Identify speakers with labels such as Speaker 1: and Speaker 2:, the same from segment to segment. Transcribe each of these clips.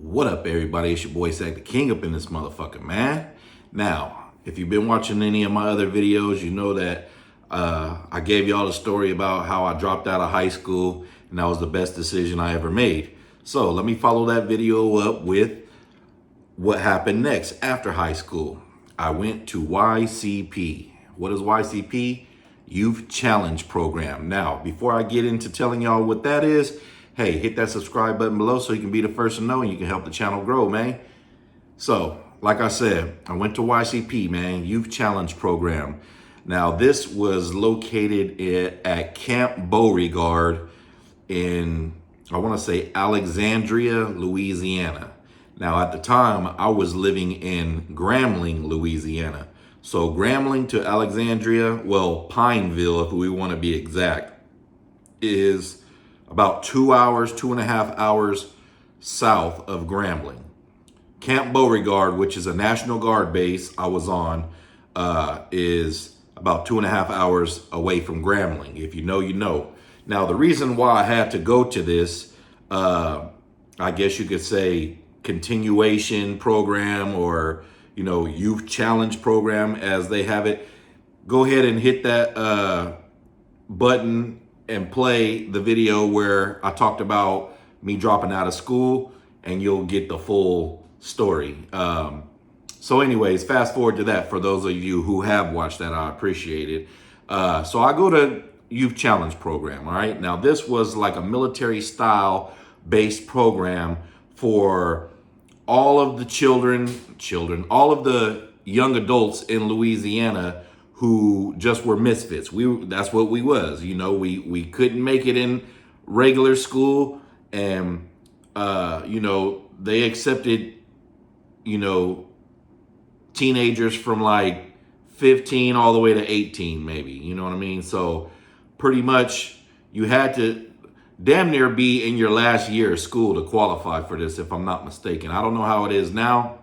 Speaker 1: What up, everybody? It's your boy Zach the King up in this motherfucker, man. Now, if you've been watching any of my other videos, you know that I gave y'all a story about how I dropped out of high school, and that was the best decision I ever made. So let me follow that video up with what happened next after high school. I went to Y.C.P. What is Y.C.P? Youth Challenge Program. Now, before I get into telling y'all what that is, hey, hit that subscribe button below so you can be the first to know and you can help the channel grow, man. So, like I said, I went to Y.C.P, man, Youth Challenge Program. Now, this was located at Camp Beauregard in, I want to say, Alexandria, Louisiana. Now, at the time, I was living in Grambling, Louisiana. So, Grambling to Alexandria, well, Pineville, if we want to be exact, is about 2 hours, 2.5 hours south of Grambling. Camp Beauregard, which is a National Guard base I was on, is about 2.5 hours away from Grambling. If you know, you know. Now, the reason why I had to go to this, I guess you could say, continuation program or, you know, youth challenge program as they have it, go ahead and hit that button and play the video where I talked about me dropping out of school, and you'll get the full story. So anyways, fast forward to that for those of you who have watched that. I appreciate it. So I go to Youth Challenge Program, all right? Now, this was like a military style based program for all of the children, all of the young adults in Louisiana who just were misfits. That's what we was. You know, we couldn't make it in regular school, and you know, they accepted, you know, teenagers from like 15 all the way to 18 maybe, you know what I mean? So pretty much you had to damn near be in your last year of school to qualify for this, if I'm not mistaken. I don't know how it is now,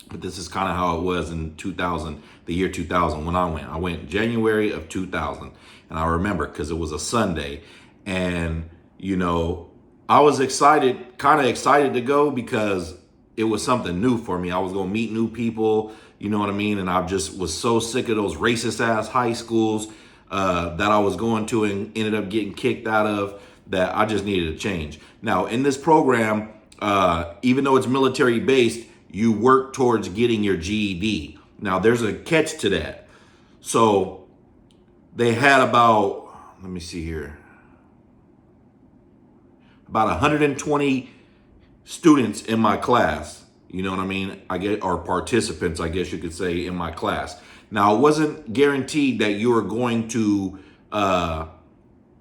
Speaker 1: but this is kind of how it was in 2000, the year 2000 when I went. I went January of 2000, and I remember because it was a Sunday, and you know, I was excited, kind of excited to go because it was something new for me. I was gonna meet new people, you know what I mean? And I just was so sick of those racist ass high schools that I was going to and ended up getting kicked out of, that I just needed a change. Now, in this program, even though it's military based, you work towards getting your GED. Now, there's a catch to that. So they had about, let me see here, about 120 students in my class. You know what I mean? Or participants, I guess you could say, in my class. Now, it wasn't guaranteed that you were going to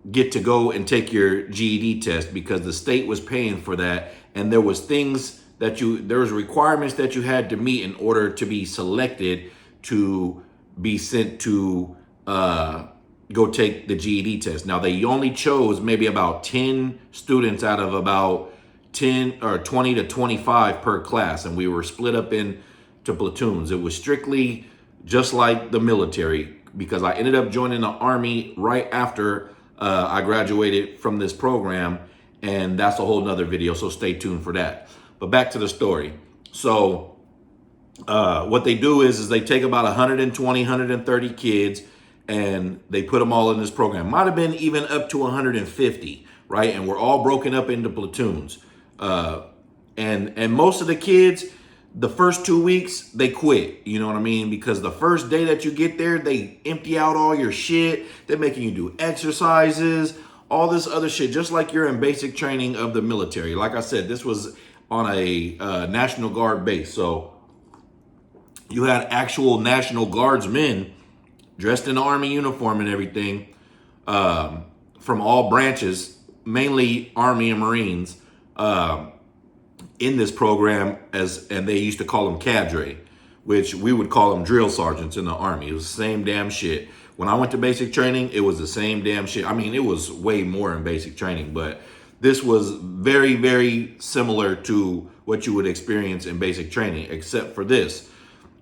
Speaker 1: get to go and take your GED test because the state was paying for that, and there was things that there was requirements that you had to meet in order to be selected to be sent to go take the GED test. Now, they only chose maybe about 10 students out of about 10 or 20 to 25 per class, and we were split up into platoons. It was strictly just like the military, because I ended up joining the Army right after I graduated from this program, and that's a whole nother video, so stay tuned for that. But back to the story. So what they do is they take about 120, 130 kids, and they put them all in this program. Might have been even up to 150, right? And we're all broken up into platoons. And most of the kids, the first 2 weeks, they quit. You know what I mean? Because the first day that you get there, they empty out all your shit. They're making you do exercises, all this other shit, just like you're in basic training of the military. Like I said, this was on a National Guard base. So you had actual National Guardsmen dressed in the Army uniform and everything, from all branches, mainly Army and Marines, in this program, and they used to call them cadre, which we would call them drill sergeants in the Army. It was the same damn shit. When I went to basic training, it was the same damn shit. I mean, it was way more in basic training, but this was very, very similar to what you would experience in basic training, except for this.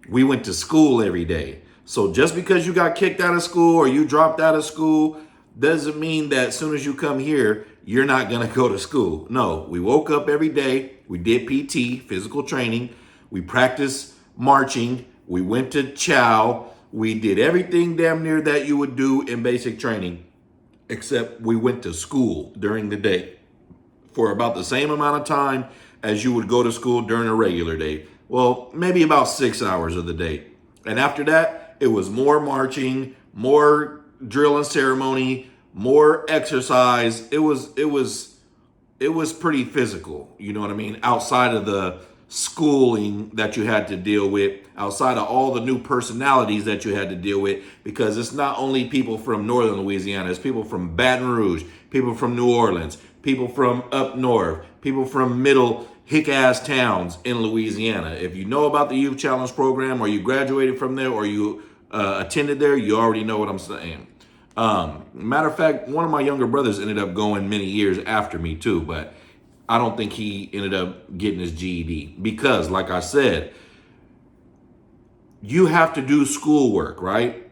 Speaker 1: We went to school every day. So just because you got kicked out of school or you dropped out of school, doesn't mean that as soon as you come here, you're not going to go to school. No, we woke up every day. We did PT, physical training. We practiced marching. We went to chow. We did everything damn near that you would do in basic training, except we went to school during the day for about the same amount of time as you would go to school during a regular day. Well, maybe about 6 hours of the day. And after that, it was more marching, more drill and ceremony, more exercise. It was pretty physical, you know what I mean? Outside of the schooling that you had to deal with, outside of all the new personalities that you had to deal with, because it's not only people from northern Louisiana, it's people from Baton Rouge, people from New Orleans, people from up north, people from middle hick-ass towns in Louisiana. If you know about the Youth Challenge program, or you graduated from there, or you attended there, you already know what I'm saying. Matter of fact, one of my younger brothers ended up going many years after me too, but I don't think he ended up getting his GED because, like I said, you have to do schoolwork, right?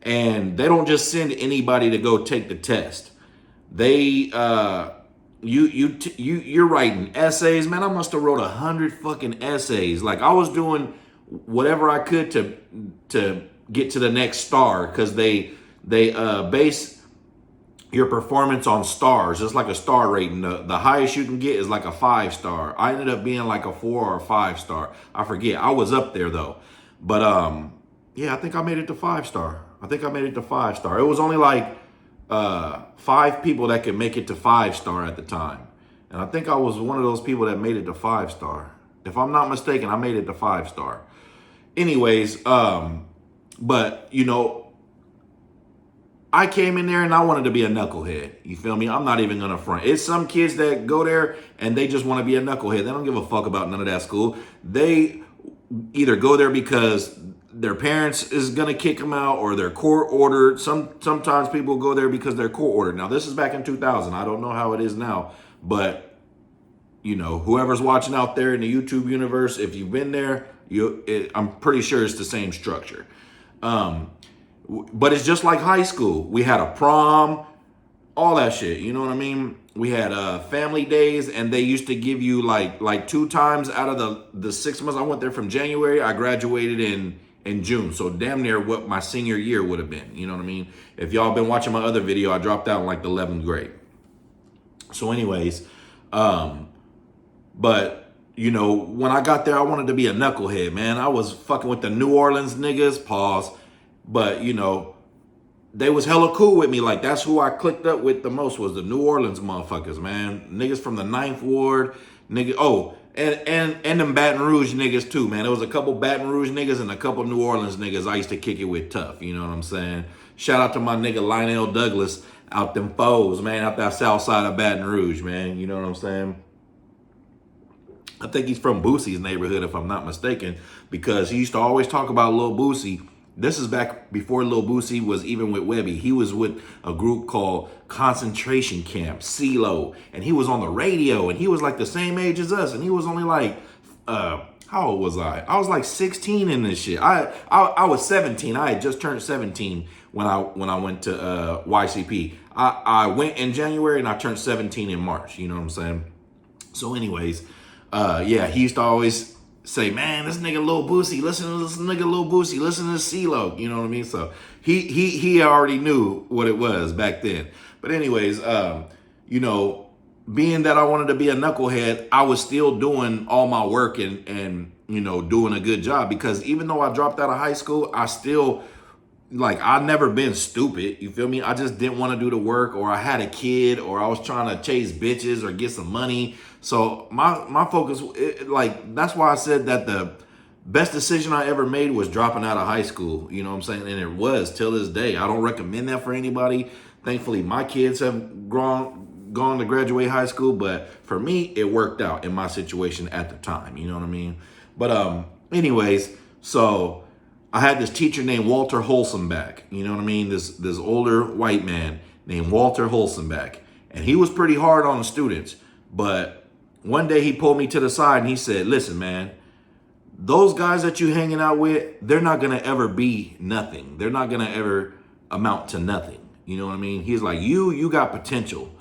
Speaker 1: And they don't just send anybody to go take the test. They, you're writing essays, man. I must have wrote 100 fucking essays. Like I was doing whatever I could to get to the next star, because they base your performance on stars. It's like a star rating. The highest you can get is like a 5-star. I ended up being like a 4 or a 5-star. I forget. I was up there though. But yeah, I think I made it to 5-star. It was only like 5 people that could make it to 5-star at the time. And I think I was one of those people that made it to 5-star. If I'm not mistaken, I made it to 5-star. Anyways, but you know, I came in there and I wanted to be a knucklehead. You feel me? I'm not even gonna front. It's some kids that go there and they just want to be a knucklehead. They don't give a fuck about none of that school. They either go there because their parents is gonna kick them out, or they're court ordered. Sometimes people go there because they're court ordered. Now this is back in 2000. I don't know how it is now, but you know, whoever's watching out there in the YouTube universe, if you've been there, I'm pretty sure it's the same structure. But it's just like high school. We had a prom, all that shit. You know what I mean? We had family days, and they used to give you like 2 times out of the 6 months. I went there from January. I graduated in June. So damn near what my senior year would have been. You know what I mean? If y'all been watching my other video, I dropped out in like the 11th grade. So anyways, but you know, when I got there, I wanted to be a knucklehead, man. I was fucking with the New Orleans niggas, pause. But, you know, they was hella cool with me. Like, that's who I clicked up with the most, was the New Orleans motherfuckers, man. Niggas from the 9th Ward, nigga. Oh, and them Baton Rouge niggas too, man. There was a couple Baton Rouge niggas and a couple New Orleans niggas I used to kick it with tough. You know what I'm saying? Shout out to my nigga Lionel Douglas out them foes, man. Out that south side of Baton Rouge, man. You know what I'm saying? I think he's from Boosie's neighborhood, if I'm not mistaken, because he used to always talk about Lil Boosie. This is back before Lil Boosie was even with Webby. He was with a group called Concentration Camp, CeeLo, and he was on the radio, and he was like the same age as us, and he was only like, how old was I? I was like 16 in this shit. I was 17. I had just turned 17 when I went to Y.C.P. I went in January and I turned 17 in March. You know what I'm saying? So anyways, yeah, he used to always say, man, this nigga Lil Boosie, listen to this nigga Lil Boosie, listen to CeeLo, you know what I mean? So he already knew what it was back then. But anyways, you know, being that I wanted to be a knucklehead, I was still doing all my work and you know, doing a good job, because even though I dropped out of high school, I still, like, I've never been stupid, you feel me? I just didn't want to do the work, or I had a kid, or I was trying to chase bitches or get some money. So my focus, like, that's why I said that the best decision I ever made was dropping out of high school. You know what I'm saying? And it was till this day. I don't recommend that for anybody. Thankfully, my kids have gone to graduate high school, but for me, it worked out in my situation at the time. You know what I mean? But anyways, so I had this teacher named Walter Holsenbeck. You know what I mean? This older white man named Walter Holsenbeck, and he was pretty hard on the students. But one day he pulled me to the side and he said, listen, man, those guys that you hanging out with, they're not going to ever be nothing. They're not going to ever amount to nothing. You know what I mean? He's like, you got potential.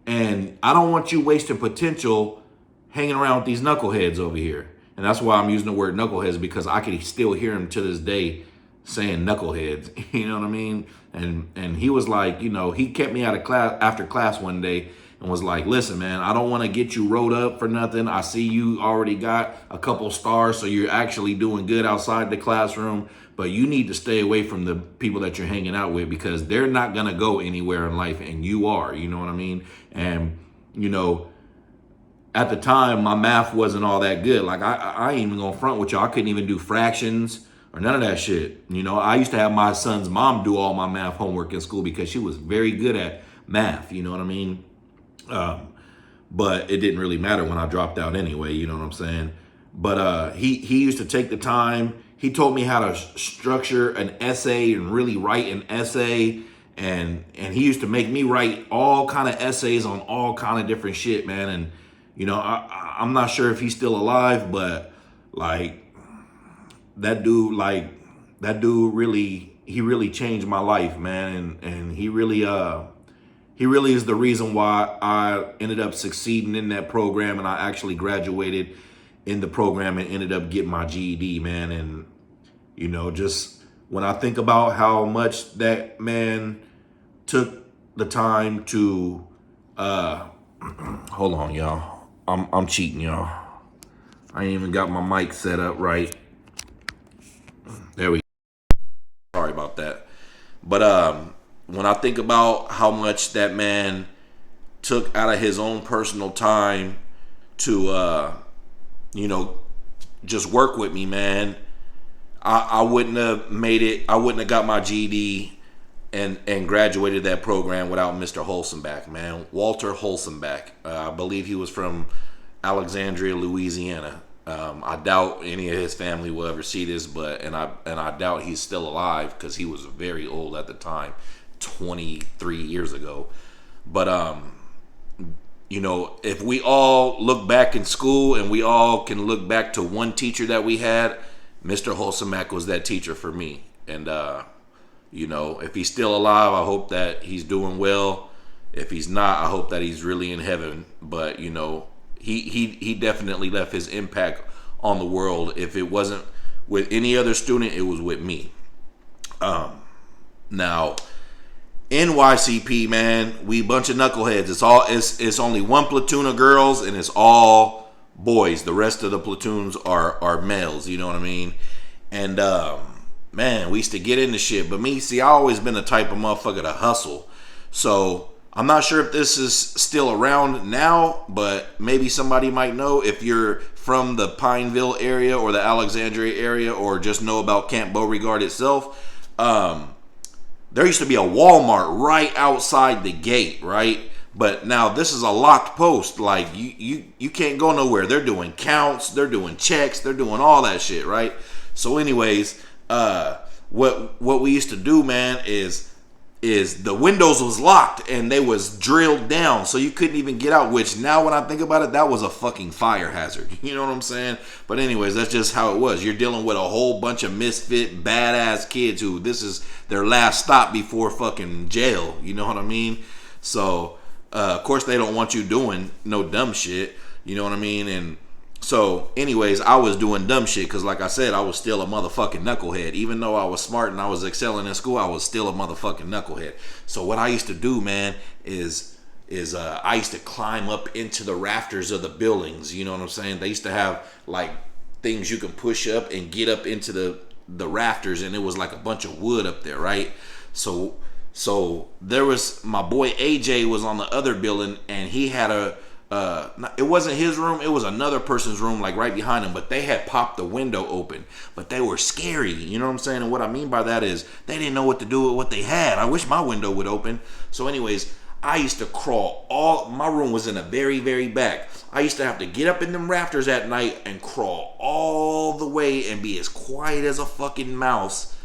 Speaker 1: And I don't want you wasting potential hanging around with these knuckleheads over here. And that's why I'm using the word knuckleheads, because I can still hear him to this day saying knuckleheads. You know what I mean? And he was like, he kept me out of class after class one day and was like, listen, man, I don't want to get you rolled up for nothing. I see you already got a couple stars, so you're actually doing good outside the classroom. But you need to stay away from the people that you're hanging out with, because they're not going to go anywhere in life, and you are. You know what I mean? And, at the time, my math wasn't all that good. Like, I ain't even gonna front with y'all. I couldn't even do fractions or none of that shit. I used to have my son's mom do all my math homework in school because she was very good at math. You know what I mean? But it didn't really matter when I dropped out anyway. You know what I'm saying? But he used to take the time. He told me how to structure an essay and really write an essay. And he used to make me write all kind of essays on all kind of different shit, man. And I'm not sure if he's still alive, but like that dude really changed my life, man. And he really is the reason why I ended up succeeding in that program, and I actually graduated in the program and ended up getting my GED, man. And just when I think about how much that man took the time to hold on, y'all. I'm cheating, y'all. I ain't even got my mic set up right. There we go. Sorry about that. But when I think about how much that man took out of his own personal time to just work with me, man, I wouldn't have made it. I wouldn't have got my GED and graduated that program without Mr. Holzenbach, man. Walter Holzenbach. I believe he was from Alexandria, Louisiana. I doubt any of his family will ever see this, and I doubt he's still alive, because he was very old at the time, 23 years ago. But if we all look back in school and we all can look back to one teacher that we had, Mr. Holzenbach was that teacher for me. And if he's still alive, I hope that he's doing well. If he's not, I hope that he's really in heaven. But he definitely left his impact on the world. If it wasn't with any other student, it was with me. Now in Y.C.P, man, we a bunch of knuckleheads. It's only one platoon of girls, and it's all boys. The rest of the platoons are males. You know what I mean? And man, we used to get into shit. But me, see, I always been the type of motherfucker to hustle. So I'm not sure if this is still around now, but maybe somebody might know. If you're from the Pineville area or the Alexandria area, or just know about Camp Beauregard itself, there used to be a Walmart right outside the gate, right? But now this is a locked post. Like you can't go nowhere. They're doing counts, they're doing checks, they're doing all that shit, right? So anyways, what we used to do, man, is the windows was locked and they was drilled down, so you couldn't even get out, which now when I think about it, that was a fucking fire hazard. You know what I'm saying? But anyways, that's just how it was. You're dealing with a whole bunch of misfit, badass kids who this is their last stop before fucking jail. You know what I mean? So, of course they don't want you doing no dumb shit. You know what I mean? And so, anyways, I was doing dumb shit because, like I said, I was still a motherfucking knucklehead. Even though I was smart and I was excelling in school, I was still a motherfucking knucklehead. So what I used to do, man, is I used to climb up into the rafters of the buildings. You know what I'm saying? They used to have, like, things you can push up and get up into the rafters, and it was like a bunch of wood up there, right? So there was, my boy AJ was on the other building, and he had it wasn't his room, it was another person's room, like right behind him, but they had popped the window open, but they were scary, you know what I'm saying? And what I mean by that is they didn't know what to do with what they had. I wish my window would open. So anyways, I used to crawl my room was in the very, very back. I used to have to get up in them rafters at night and crawl all the way and be as quiet as a fucking mouse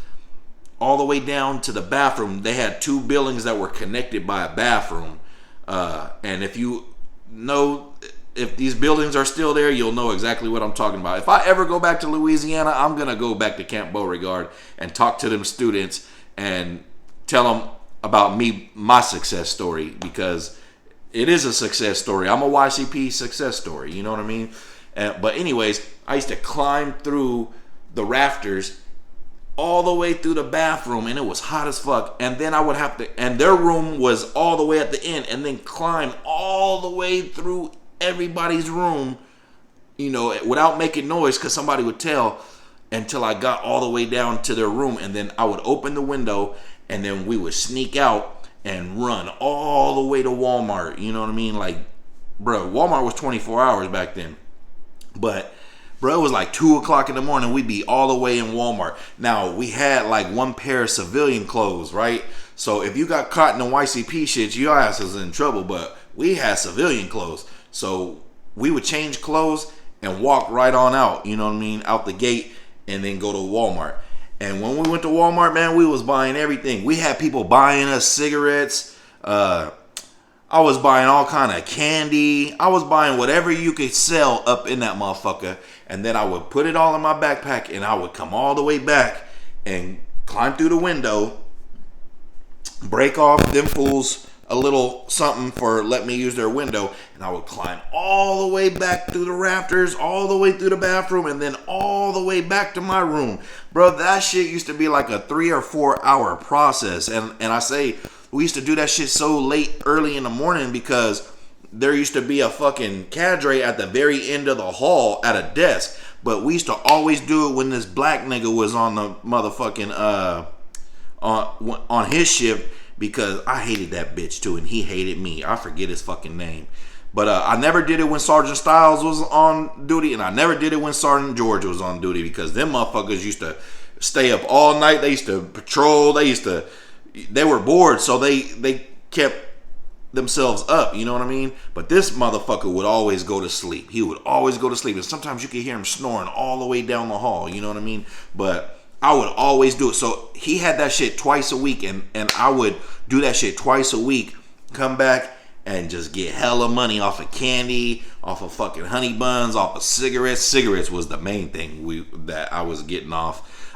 Speaker 1: all the way down to the bathroom. They had two buildings that were connected by a bathroom, and if you know if these buildings are still there, you'll know exactly what I'm talking about. If I ever go back to Louisiana, I'm gonna go back to Camp Beauregard and talk to them students and tell them about me, my success story, because it is a success story. I'm a Y.C.P success story. You know what I mean? But anyways, I used to climb through the rafters all the way through the bathroom, and it was hot as fuck. And then I would have to, and their room was all the way at the end, and then climb all the way through everybody's room, you know, without making noise, because somebody would tell, until I got all the way down to their room. And then I would open the window, and then we would sneak out and run all the way to Walmart. You know what I mean? Like, bro, Walmart was 24 hours back then. But bro, it was like 2 o'clock in the morning. We'd be all the way in Walmart. Now, we had like one pair of civilian clothes, right? So if you got caught in the Y.C.P shit, your ass was in trouble. But we had civilian clothes. So we would change clothes and walk right on out, you know what I mean, out the gate, and then go to Walmart. And when we went to Walmart, man, we was buying everything. We had people buying us cigarettes. I was buying all kind of candy. I was buying whatever you could sell up in that motherfucker. And then I would put it all in my backpack, and I would come all the way back and climb through the window, break off them fools a little something for let me use their window, and I would climb all the way back through the rafters, all the way through the bathroom, and then all the way back to my room. Bro, that shit used to be like a 3 or 4 hour process. And I say we used to do that shit so late, early in the morning, because there used to be a fucking cadre at the very end of the hall at a desk. But we used to always do it when this black nigga was on the motherfucking on his shift, because I hated that bitch too, and he hated me. I forget his fucking name. But I never did it when Sergeant Styles was on duty, and I never did it when Sergeant George was on duty, because them motherfuckers used to stay up all night. They used to patrol. They were bored, so they kept themselves up, you know what I mean? But this motherfucker would always go to sleep. He would always go to sleep, and sometimes you could hear him snoring all the way down the hall, you know what I mean? But I would always do it. So he had that shit twice a week, and I would do that shit twice a week, come back and just get hella money off of candy, off of fucking honey buns, off of cigarettes. Cigarettes was the main thing that I was getting off.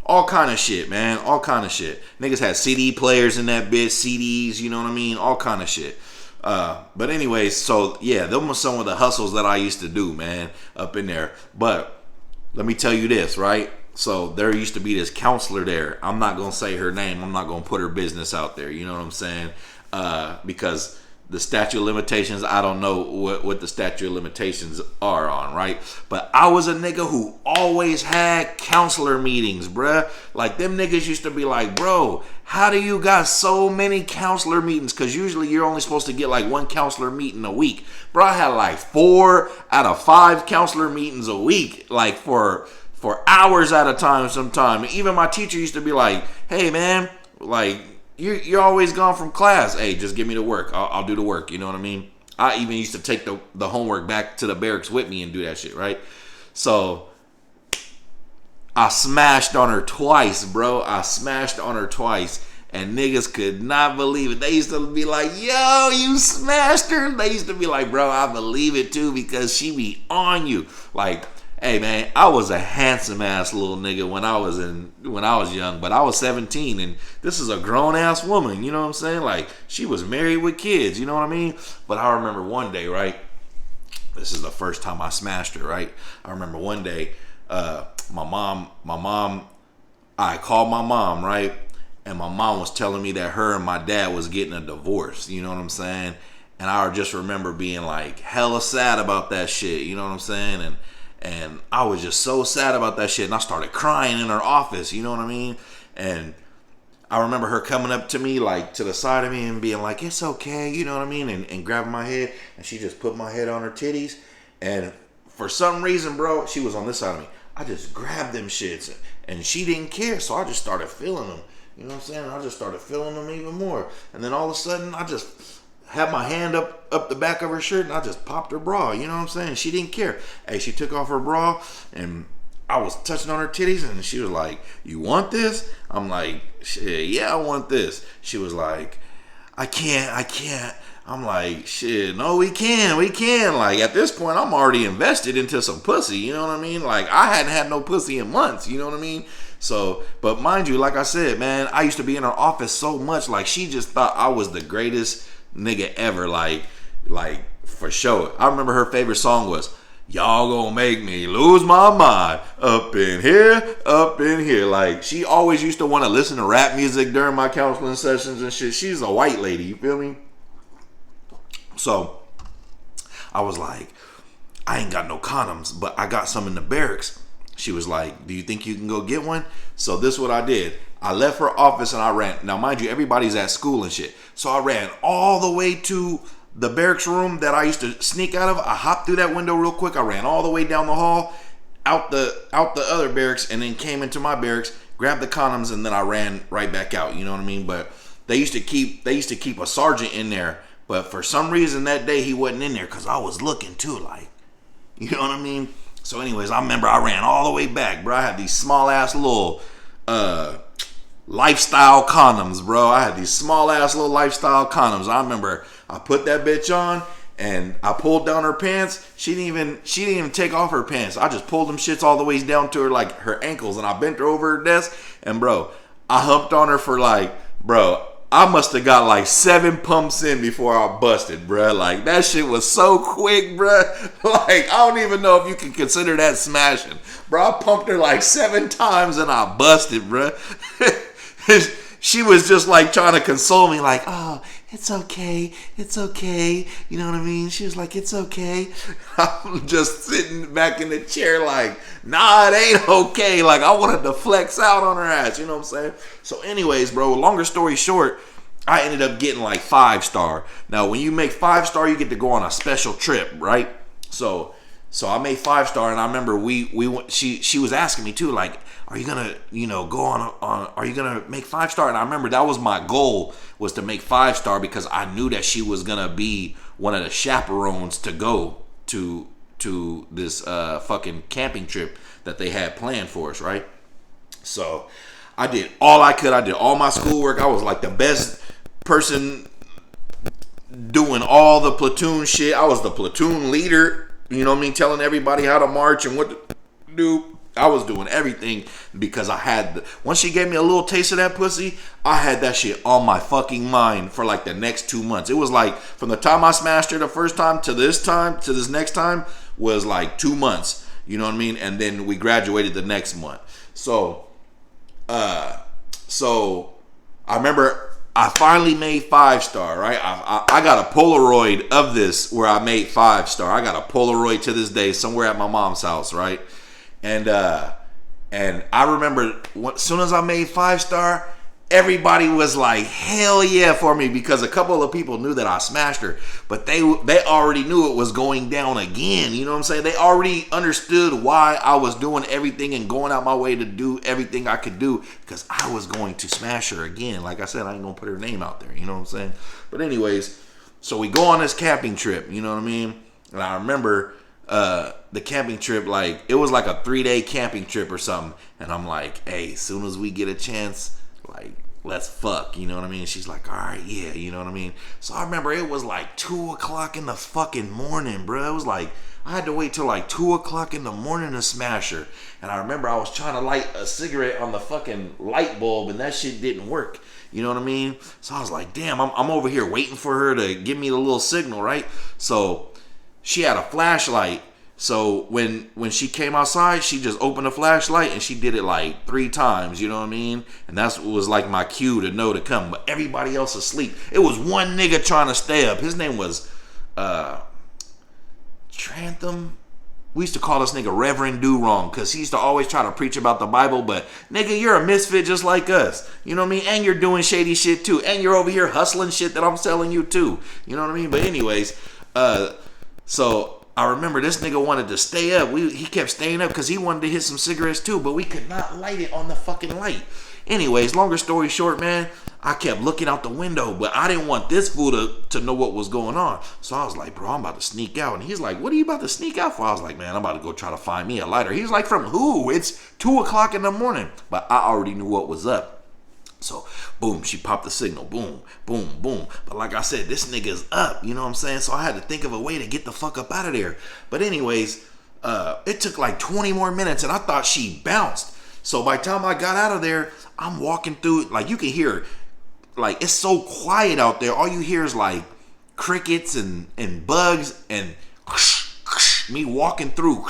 Speaker 1: All kind of shit, man. All kind of shit. Niggas had CD players in that bitch, CDs, you know what I mean? All kind of shit. But anyways, so yeah, those were some of the hustles that I used to do, man, up in there. But let me tell you this, right? So there used to be this counselor there. I'm not going to say her name. I'm not going to put her business out there. You know what I'm saying? Because the statute of limitations, I don't know what the statute of limitations are on, right? But I was a nigga who always had counselor meetings, bruh. Like, them niggas used to be like, bro, how do you got so many counselor meetings? Because usually you're only supposed to get like one counselor meeting a week. Bro, I had like 4 out of 5 counselor meetings a week, like for hours at a time sometime. Even my teacher used to be like, hey, man, like, you're always gone from class. Hey, just give me the work. I'll do the work. You know what I mean? I even used to take the homework back to the barracks with me and do that shit, right? So I smashed on her twice, bro. I smashed on her twice. And niggas could not believe it. They used to be like, yo, you smashed her. They used to be like, bro, I believe it too, because she be on you. Like, hey, man, I was a handsome ass little nigga when I was young, but I was 17, and this is a grown ass woman, you know what I'm saying? Like, she was married with kids, you know what I mean? But I remember one day, right? This is the first time I smashed her, right? I remember one day, I called my mom, right? And my mom was telling me that her and my dad was getting a divorce, you know what I'm saying? And I just remember being like hella sad about that shit, you know what I'm saying? And I was just so sad about that shit. And I started crying in her office, you know what I mean? And I remember her coming up to me, like, to the side of me and being like, it's okay, you know what I mean? And grabbing my head. And she just put my head on her titties. And for some reason, bro, she was on this side of me. I just grabbed them shits. And she didn't care. So I just started feeling them. You know what I'm saying? I just started feeling them even more. And then all of a sudden, I just had my hand up the back of her shirt, and I just popped her bra. You know what I'm saying? She didn't care. Hey, she took off her bra, and I was touching on her titties, and she was like, you want this? I'm like, shit, yeah, I want this. She was like, I can't. I'm like, shit, no, we can. Like, at this point, I'm already invested into some pussy. You know what I mean? Like, I hadn't had no pussy in months. You know what I mean? So, but mind you, like I said, man, I used to be in her office so much. Like, she just thought I was the greatest nigga ever. Like for sure. I remember her favorite song was "Y'all Gonna Make Me Lose My Mind Up in Here, Up in Here." Like, she always used to want to listen to rap music during my counseling sessions and shit. She's a white lady, you feel me? So I was like, I ain't got no condoms, but I got some in the barracks. She was like, do you think you can go get one? So this is what I did. I left her office and I ran. Now, mind you, everybody's at school and shit. So I ran all the way to the barracks room that I used to sneak out of. I hopped through that window real quick. I ran all the way down the hall, out the other barracks, and then came into my barracks, grabbed the condoms, and then I ran right back out. You know what I mean? But they used to keep a sergeant in there. But for some reason that day he wasn't in there because I was looking too, like, you know what I mean? So anyways, I remember I ran all the way back, bro. I had these small ass little lifestyle condoms, bro. I had these small ass little lifestyle condoms. I remember I put that bitch on and I pulled down her pants. She didn't even take off her pants. I just pulled them shits all the way down to her, like, her ankles, and I bent her over her desk, and bro, I humped on her for like, bro, I must have got like 7 pumps in before I busted, bruh. Like, that shit was so quick, bruh. Like, I don't even know if you can consider that smashing. Bro, I pumped her like 7 times and I busted, bruh. She was just like trying to console me, like, oh, it's okay. It's okay. You know what I mean? She was like, it's okay. I'm just sitting back in the chair like, nah, it ain't okay. Like, I wanted to flex out on her ass. You know what I'm saying? So anyways, bro, longer story short, I ended up getting like 5-star. Now, when you make 5-star, you get to go on a special trip, right? So I made 5-star, and I remember she was asking me too, like, are you gonna, go on, are you gonna make 5-star? And I remember that was my goal, was to make 5-star, because I knew that she was gonna be one of the chaperones to go to this fucking camping trip that they had planned for us, right? So I did all I could. I did all my schoolwork. I was like the best person doing all the platoon shit. I was the platoon leader, you know what I mean, telling everybody how to march and what to do. I was doing everything because I had once she gave me a little taste of that pussy, I had that shit on my fucking mind for like the next 2 months. It was like from the time I smashed her the first time to this next time was like 2 months. You know what I mean? And then we graduated the next month. So I remember I finally made 5-star, right? I got a Polaroid of this where I made 5-star. I got a Polaroid to this day somewhere at my mom's house, right? And I remember as soon as I made 5-star, everybody was like, hell yeah for me, because a couple of people knew that I smashed her, but they already knew it was going down again. You know what I'm saying? They already understood why I was doing everything and going out my way to do everything I could do, because I was going to smash her again. Like I said, I ain't gonna put her name out there. You know what I'm saying? But anyways, so we go on this camping trip. You know what I mean? And I remember the camping trip, like, it was like a 3-day camping trip or something. And I'm like, hey, as soon as we get a chance, like, let's fuck, you know what I mean? She's like, all right, yeah, you know what I mean? So I remember it was like 2 o'clock in the fucking morning, bro. It was like, I had to wait till like 2 o'clock in the morning to smash her. And I remember I was trying to light a cigarette on the fucking light bulb, and that shit didn't work. You know what I mean? So I was like, damn, I'm over here waiting for her to give me the little signal, right? So she had a flashlight. So when she came outside, she just opened the flashlight and she did it like 3 times, you know what I mean? And that's what was like my cue to know to come. But everybody else asleep. It was one nigga trying to stay up. His name was Trantham. We used to call this nigga Reverend Do Wrong, because he used to always try to preach about the Bible. But nigga, you're a misfit just like us. You know what I mean? And you're doing shady shit too. And you're over here hustling shit that I'm selling you too. You know what I mean? But anyways, so I remember this nigga wanted to stay up. He kept staying up because he wanted to hit some cigarettes too, but we could not light it on the fucking light. Anyways, longer story short, man, I kept looking out the window, but I didn't want this fool to know what was going on. So I was like, bro, I'm about to sneak out. And he's like, what are you about to sneak out for? I was like, man, I'm about to go try to find me a lighter. He's like, from who? It's 2 o'clock in the morning. But I already knew what was up. So, boom, she popped the signal. Boom, boom, boom. But like I said, this nigga's up. You know what I'm saying? So I had to think of a way to get the fuck up out of there. But anyways, it took like 20 more minutes, and I thought she bounced. So by the time I got out of there, I'm walking through, like you can hear, like it's so quiet out there. All you hear is like crickets and bugs and me walking through,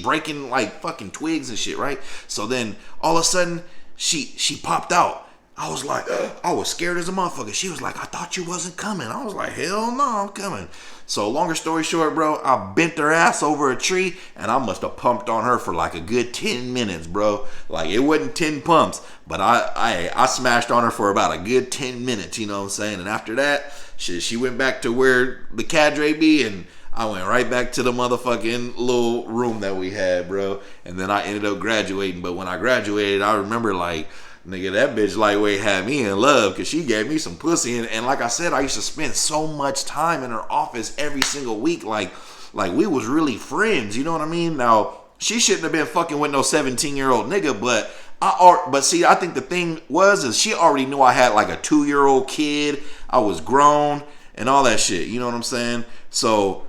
Speaker 1: breaking like fucking twigs and shit, right? So then all of a sudden she popped out. I was like, I was scared as a motherfucker. She was like, I thought you wasn't coming. I was like, hell no, I'm coming. So longer story short, bro, I bent her ass over a tree and I must have pumped on her for like a good 10 minutes, bro. Like it wasn't 10 pumps, but I smashed on her for about a good 10 minutes, you know what I'm saying? And after that, she went back to where the cadre be, and I went right back to the motherfucking little room that we had, bro. And then I ended up graduating. But when I graduated, I remember like, nigga, that bitch lightweight had me in love because she gave me some pussy. And like I said, I used to spend so much time in her office every single week. Like we was really friends, you know what I mean? Now, she shouldn't have been fucking with no 17-year-old nigga, but see, I think the thing is she already knew I had like a 2-year-old kid. I was grown and all that shit, you know what I'm saying? So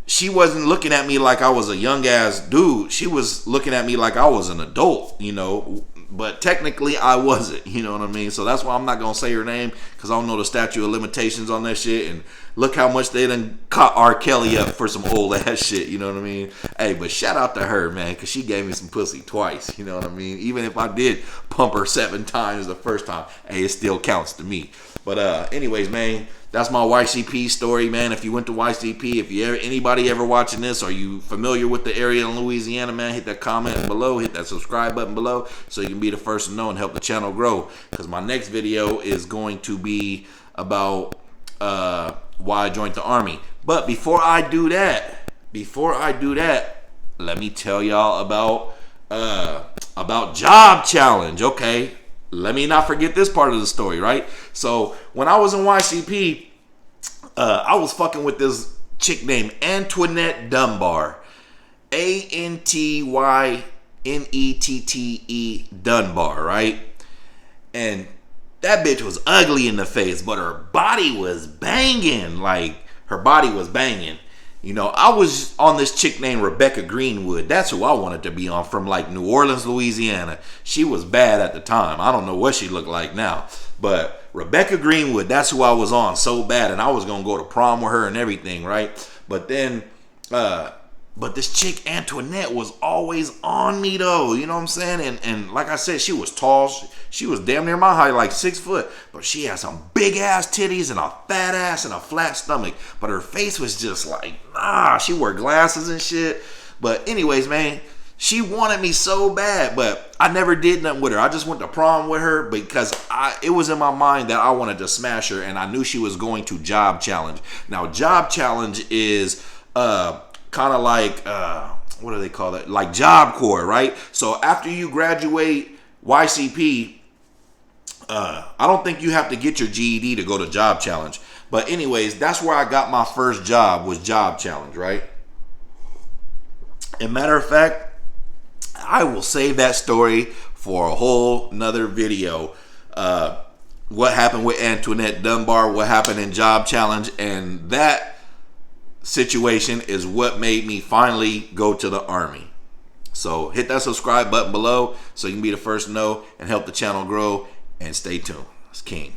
Speaker 1: she wasn't looking at me like I was a young ass dude. She was looking at me like I was an adult, you know. But technically I wasn't, you know what I mean? So that's why I'm not gonna say her name, because I don't know the statute of limitations on that shit. And look how much they done caught R. Kelly up for some old ass shit, you know what I mean? Hey, but shout out to her, man, because she gave me some pussy twice, you know what I mean? Even if I did pump her 7 times the first time, hey, it still counts to me. But anyways, man, that's my Y.C.P story, man. If you went to Y.C.P, if you anybody ever watching this, are you familiar with the area in Louisiana, man, hit that comment below, hit that subscribe button below so you can be the first to know and help the channel grow. Because my next video is going to be about why I joined the Army. But before I do that, let me tell y'all about Job Challenge, okay? Let me not forget this part of the story, right? So when I was in Y.C.P, I was fucking with this chick named Antoinette Dunbar. Antynettee Dunbar, right? And that bitch was ugly in the face, but her body was banging. Like, her body was banging. You know, I was on this chick named Rebecca Greenwood. That's who I wanted to be on, from like New Orleans, Louisiana. She was bad at the time. I don't know what she looked like now. But Rebecca Greenwood, that's who I was on so bad. And I was going to go to prom with her and everything, right? But then, but this chick Antoinette was always on me though. You know what I'm saying? And like I said, she was tall. She was damn near my height, like 6 foot. But she had some big ass titties and a fat ass and a flat stomach. But her face was just like, she wore glasses and shit. But anyways, man, she wanted me so bad, but I never did nothing with her. I just went to prom with her because it was in my mind that I wanted to smash her, and I knew she was going to Job Challenge. Now, Job Challenge is kind of like, what do they call that? Like Job Corps, right? So after you graduate Y.C.P, I don't think you have to get your GED to go to Job Challenge. But anyways, that's where I got my first job, was Job Challenge, right? And matter of fact, I will save that story for a whole nother video. What happened with Antoinette Dunbar, what happened in Job Challenge, and that situation is what made me finally go to the Army. So hit that subscribe button below so you can be the first to know and help the channel grow, and stay tuned. It's King.